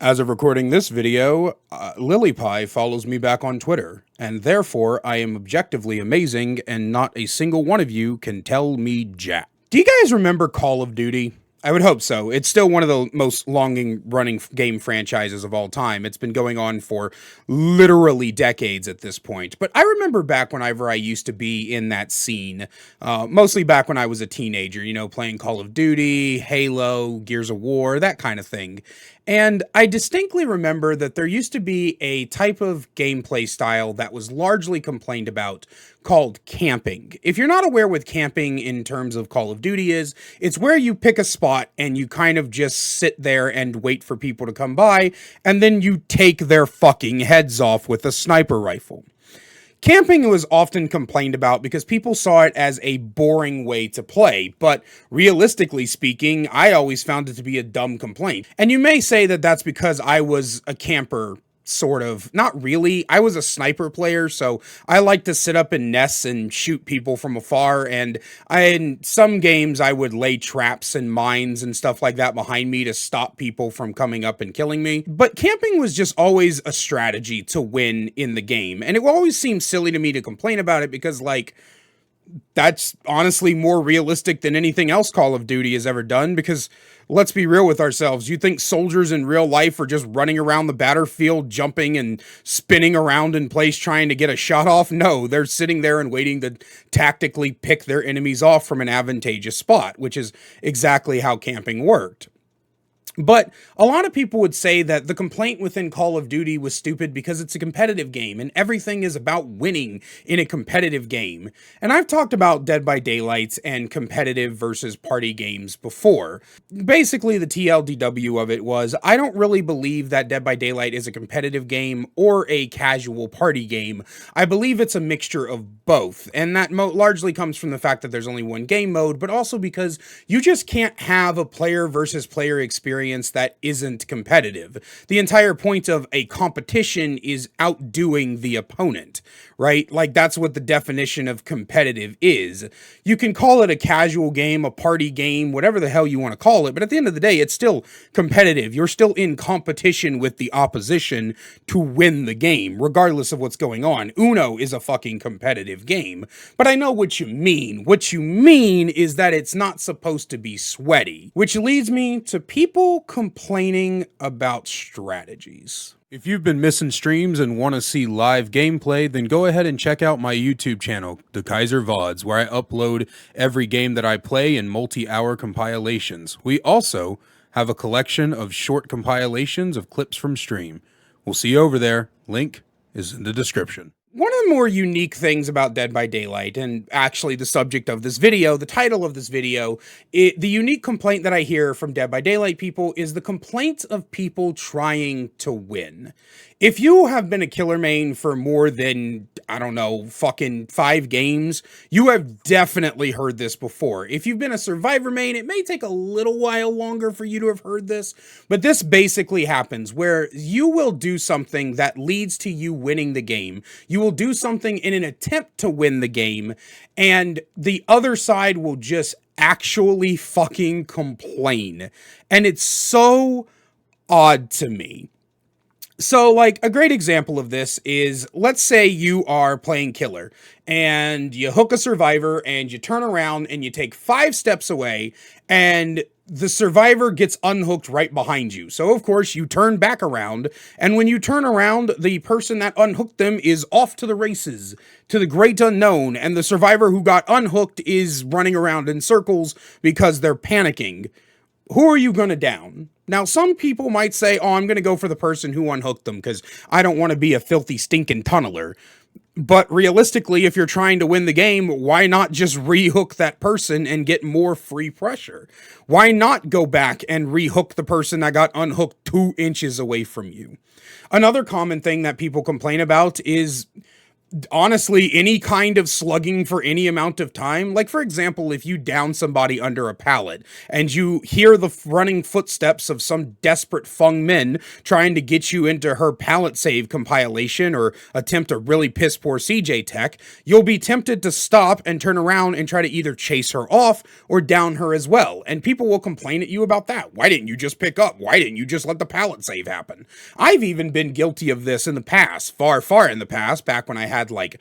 As of recording this video, Lily Pie follows me back on Twitter, and therefore I am objectively amazing and not a single one of you can tell me jack. Do you guys remember Call of Duty? I would hope so. It's still one of the most longing running game franchises of all time. It's been going on for literally decades at this point. But I remember back whenever I used to be in that scene, mostly back when I was a teenager, you know, playing Call of Duty, Halo, Gears of War, that kind of thing. And I distinctly remember that there used to be a type of gameplay style that was largely complained about called camping. If you're not aware what camping in terms of Call of Duty is, it's where you pick a spot and you kind of just sit there and wait for people to come by, and then you take their fucking heads off with a sniper rifle. Camping was often complained about because people saw it as a boring way to play, but realistically speaking, I always found it to be a dumb complaint. And you may say that that's because I was a camper, sort of. Not really. I was a sniper player, so I like to sit up in nests and shoot people from afar, and in some games I would lay traps and mines and stuff like that behind me to stop people from coming up and killing me. But camping was just always a strategy to win in the game, and it always seemed silly to me to complain about it because, like, that's honestly more realistic than anything else Call of Duty has ever done, because let's be real with ourselves. You think soldiers in real life are just running around the battlefield, jumping and spinning around in place trying to get a shot off? No, they're sitting there and waiting to tactically pick their enemies off from an advantageous spot, which is exactly how camping worked. But a lot of people would say that the complaint within Call of Duty was stupid because it's a competitive game and everything is about winning in a competitive game. And I've talked about Dead by Daylight and competitive versus party games before. Basically, the TLDW of it was, I don't really believe that Dead by Daylight is a competitive game or a casual party game. I believe it's a mixture of both. And that largely comes from the fact that there's only one game mode, but also because you just can't have a player versus player experience that isn't competitive. The entire point of a competition is outdoing the opponent, right? Like, that's what the definition of competitive is. You can call it a casual game, a party game, whatever the hell you want to call it, but at the end of the day, it's still competitive. You're still in competition with the opposition to win the game, regardless of what's going on. Uno is a fucking competitive game, but I know what you mean. What you mean is that it's not supposed to be sweaty, which leads me to people complaining about strategies. If you've been missing streams and want to see live gameplay, then go ahead and check out my YouTube channel, The Kaiser VODs, where I upload every game that I play in multi-hour compilations. We also have a collection of short compilations of clips from stream. We'll see you over there. Link is in the description. One of the more unique things about Dead by Daylight, and actually the subject of this video, the title of this video, the unique complaint that I hear from Dead by Daylight people is the complaint of people trying to win. If you have been a killer main for more than, I don't know, fucking 5 games, you have definitely heard this before. If you've been a survivor main, it may take a little while longer for you to have heard this, but this basically happens where you will do something that leads to you winning the game. You will do something in an attempt to win the game, and the other side will just actually fucking complain. And it's so odd to me. So, like, a great example of this is, let's say you are playing killer and you hook a survivor and you turn around and you take 5 steps away and the survivor gets unhooked right behind you. So, of course, you turn back around, and when you turn around, the person that unhooked them is off to the races, to the great unknown, and the survivor who got unhooked is running around in circles because they're panicking. Who are you going to down? Now, some people might say, oh, I'm going to go for the person who unhooked them because I don't want to be a filthy, stinking tunneler. But realistically, if you're trying to win the game, why not just rehook that person and get more free pressure? Why not go back and rehook the person that got unhooked 2 inches away from you? Another common thing that people complain about is honestly, any kind of slugging for any amount of time. Like, for example, if you down somebody under a pallet and you hear the running footsteps of some desperate Fung Min trying to get you into her pallet save compilation or attempt a really piss poor CJ tech, you'll be tempted to stop and turn around and try to either chase her off or down her as well. And people will complain at you about that. Why didn't you just pick up? Why didn't you just let the pallet save happen? I've even been guilty of this in the past, far, far in the past, back when I had like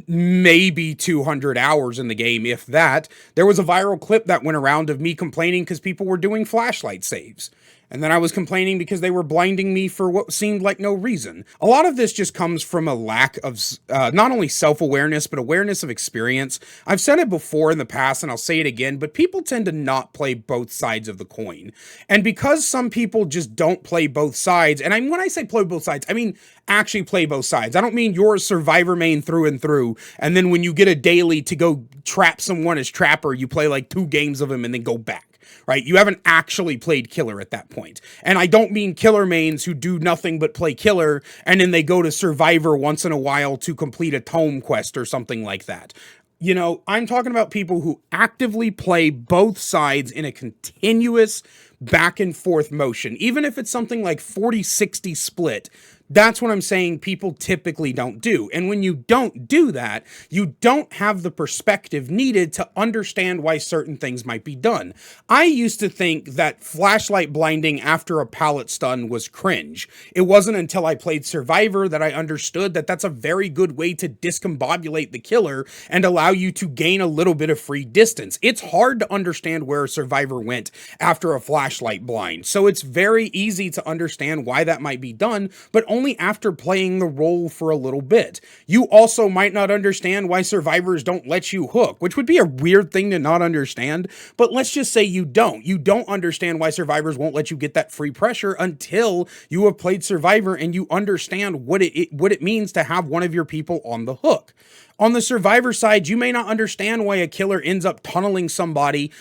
maybe 200 hours in the game, if that. There was a viral clip that went around of me complaining because people were doing flashlight saves. And then I was complaining because they were blinding me for what seemed like no reason. A lot of this just comes from a lack of not only self-awareness, but awareness of experience. I've said it before in the past, and I'll say it again, but people tend to not play both sides of the coin. And because some people just don't play both sides, and when I say play both sides, I mean actually play both sides. I don't mean you're a survivor main through and through, and then when you get a daily to go trap someone as trapper, you play like 2 games of him and then go back. Right? You haven't actually played killer at that point. And I don't mean killer mains who do nothing but play killer and then they go to survivor once in a while to complete a tome quest or something like that. You know, I'm talking about people who actively play both sides in a continuous back and forth motion. Even if it's something like 40-60 split, that's what I'm saying people typically don't do. And when you don't do that, you don't have the perspective needed to understand why certain things might be done. I used to think that flashlight blinding after a pallet stun was cringe. It wasn't until I played Survivor that I understood that that's a very good way to discombobulate the killer and allow you to gain a little bit of free distance. It's hard to understand where a Survivor went after a flashlight blind, so it's very easy to understand why that might be done, but only after playing the role for a little bit. You also might not understand why survivors don't let you hook, which would be a weird thing to not understand, but let's just say you don't. You don't understand why survivors won't let you get that free pressure until you have played Survivor and you understand what it means to have one of your people on the hook. On the survivor side, you may not understand why a killer ends up tunneling somebody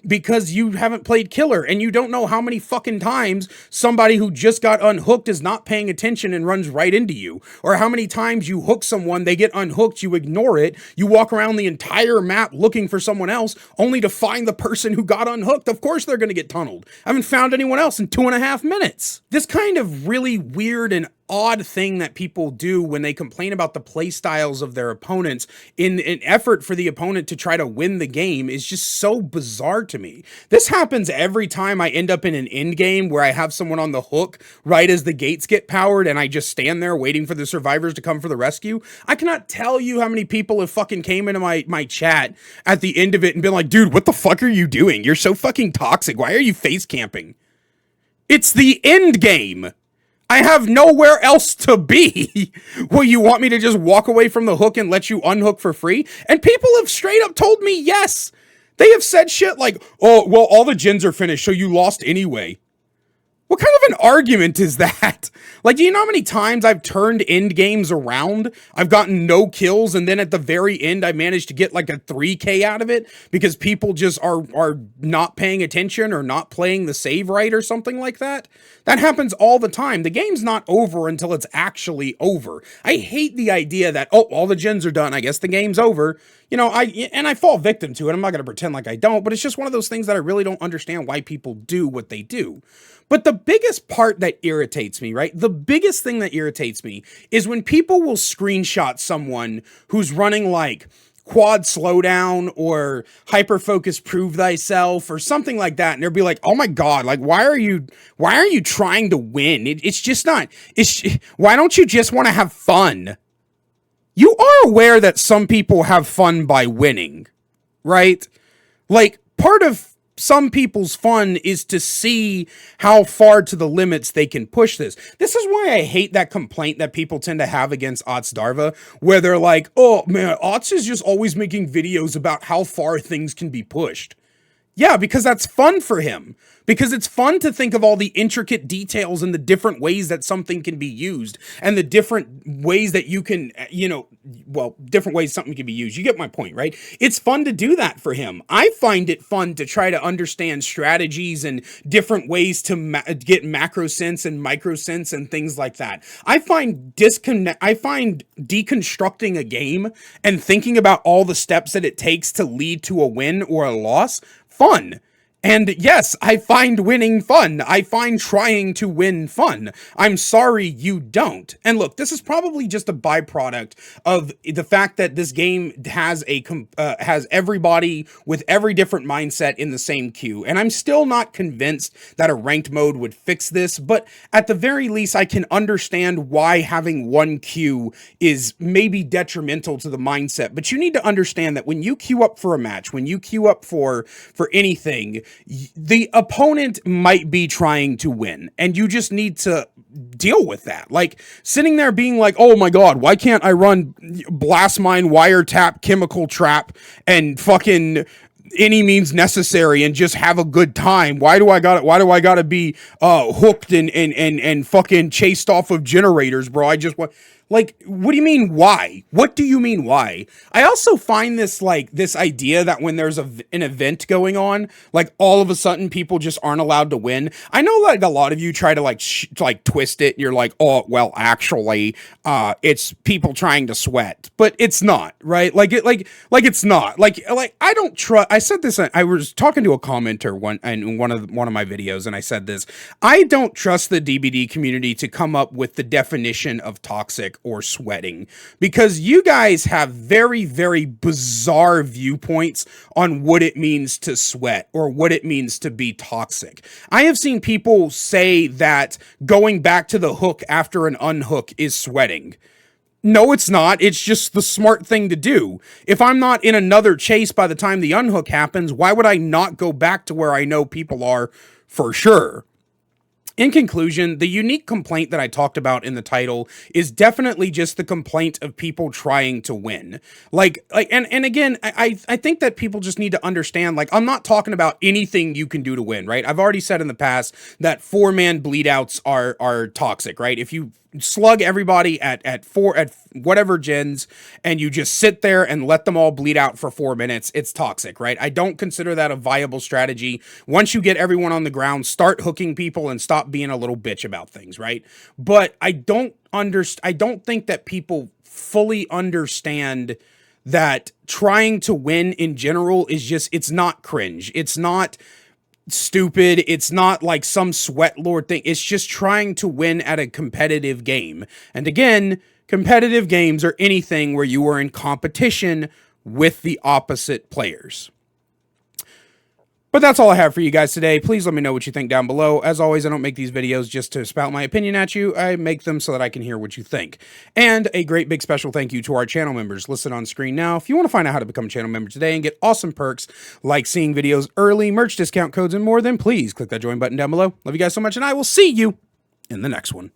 because you haven't played killer and you don't know how many fucking times somebody who just got unhooked is not paying attention and runs right into you. Or how many times you hook someone, they get unhooked, you ignore it, you walk around the entire map looking for someone else only to find the person who got unhooked. Of course they're going to get tunneled. I haven't found anyone else in 2.5 minutes. This kind of really weird and odd thing that people do when they complain about the play styles of their opponents in an effort for the opponent to try to win the game is just so bizarre to me. This happens every time I end up in an end game where I have someone on the hook right as the gates get powered and I just stand there waiting for the survivors to come for the rescue. I cannot tell you how many people have fucking came into my chat at the end of it and been like, dude, what the fuck are you doing? You're so fucking toxic. Why are you face camping? It's the end game. I have nowhere else to be. Will you want me to just walk away from the hook and let you unhook for free? And people have straight up told me yes. They have said shit like, oh, well, all the gens are finished, so you lost anyway. What kind of an argument is that? Like, do you know how many times I've turned end games around? I've gotten no kills, and then at the very end, I managed to get like a 3K out of it because people just are not paying attention or not playing the save right or something like that. That happens all the time. The game's not over until it's actually over. I hate the idea that, oh, all the gens are done, I guess the game's over. You know, I fall victim to it. I'm not going to pretend like I don't, but it's just one of those things that I really don't understand why people do what they do. But the biggest part that irritates me, right? The biggest thing that irritates me is when people will screenshot someone who's running like quad slowdown or hyper focus prove thyself or something like that, and they'll be like, oh my god, like why are you trying to win? It's just not, why don't you just want to have fun? You are aware that some people have fun by winning, right? Like, part of some people's fun is to see how far to the limits they can push this. This is why I hate that complaint that people tend to have against Ots Darva, where they're like, oh man, Ots is just always making videos about how far things can be pushed. Yeah, because that's fun for him. Because it's fun to think of all the intricate details and the different ways that something can be used and the different ways that you can, different ways something can be used. You get my point, right? It's fun to do that for him. I find it fun to try to understand strategies and different ways to get macro sense and micro sense and things like that. I find deconstructing a game and thinking about all the steps that it takes to lead to a win or a loss fun. And yes, I find winning fun. I find trying to win fun. I'm sorry you don't. And look, this is probably just a byproduct of the fact that this game has has everybody with every different mindset in the same queue. And I'm still not convinced that a ranked mode would fix this, but at the very least, I can understand why having one queue is maybe detrimental to the mindset. But you need to understand that when you queue up for a match, when you queue up for anything, the opponent might be trying to win, and you just need to deal with that. Like, sitting there being like, oh my god, why can't I run blast mine, wiretap, chemical trap, and fucking any means necessary and just have a good time? Why do I gotta be hooked and fucking chased off of generators, bro? I just want... Like, what do you mean, why? What do you mean, why? I also find this, like, this idea that when there's an event going on, like, all of a sudden people just aren't allowed to win. I know, like, a lot of you try to, like, twist it, and you're like, oh, well, actually, it's people trying to sweat. But it's not, right? It's not. Like, I don't trust... I said this, I was talking to a commenter in one of my videos, and I said this. I don't trust the DBD community to come up with the definition of toxic or sweating, because you guys have very, very bizarre viewpoints on what it means to sweat or what it means to be toxic. I have seen people say that going back to the hook after an unhook is sweating. No, it's not. It's just the smart thing to do. If I'm not in another chase by the time the unhook happens, why would I not go back to where I know people are for sure? In conclusion, the unique complaint that I talked about in the title is definitely just the complaint of people trying to win. And again, I think that people just need to understand, like, I'm not talking about anything you can do to win, right? I've already said in the past that 4-man bleedouts are toxic, right? If you slug everybody at whatever gens and you just sit there and let them all bleed out for 4 minutes, it's toxic, right? I don't consider that a viable strategy. Once you get everyone on the ground, start hooking people and stop being a little bitch about things, right? But I don't think that people fully understand that trying to win in general is just, it's not cringe. It's not stupid. It's not like some sweat lord thing. It's just trying to win at a competitive game. And again, competitive games are anything where you are in competition with the opposite players. But that's all I have for you guys today. Please let me know what you think down below. As always, I don't make these videos just to spout my opinion at you. I make them so that I can hear what you think. And a great big special thank you to our channel members listed on screen now. If you want to find out how to become a channel member today and get awesome perks like seeing videos early, merch discount codes, and more, then please click that join button down below. Love you guys so much, and I will see you in the next one.